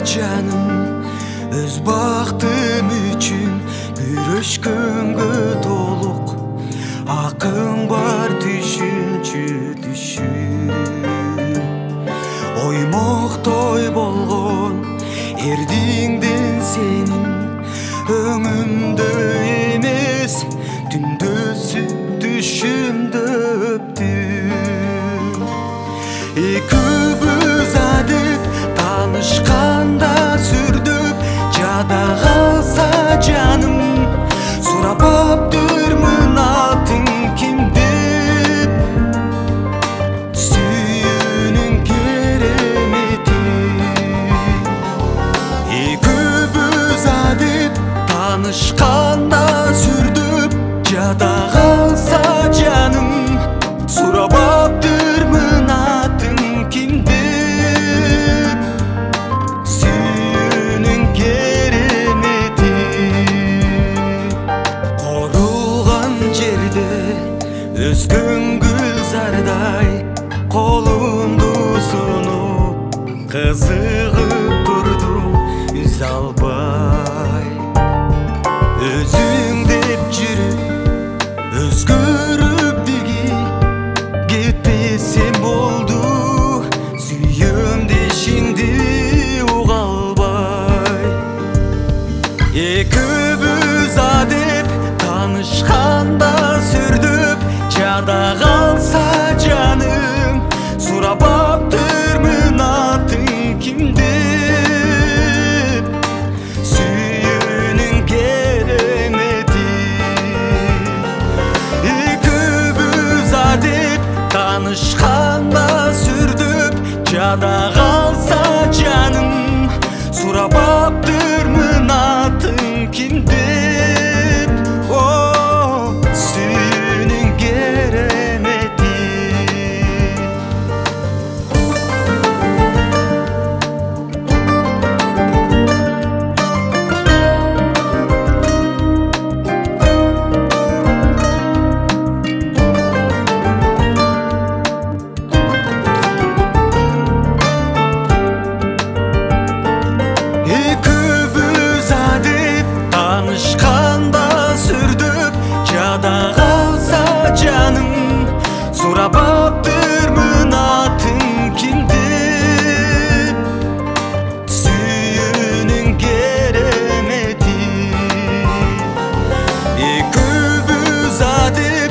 canım, öz baktım üçün күрөшкөнгө толук акың бар түшүнчү düşün. Оймоктой болгон эрдиңден сенин өңүмдө эмес түндөсү түшүмдө өптүм. Экөөбүз адып таанышканда сүрдүп жада калса жаным, сурап аптырмын атың ким деп, сүйүүнүн керемети. Экөөбүз адып таанышканда сүрдүп жада калса жаным, сурап аптырмын атың ким деп, сүйүүнүн керемети. Корулган жерде өскөн гүлзардай колумду сунуп кызыгып турдум үзе албай. Өзүң деп жүрүп өзгөрүп диги кетпесем болду, сүйөм дешиңди уга албай. Экөөбүз адеп таанышканда сүрдүп жада калса жаным, сурап аптырмын атың ким деп, сүйүүнүн керемети. Экөөбүз адеп таанышканда сүрдүп жада калса жаным, сурап аптырмын атың ким деп, сүйүүнүн керемети. Экөөбүз адеп таанышканда сүрдүп жада калса жаным, сурап аптырмын атың ким деп, сүйүүнүн керемети. Экөөбүз адеп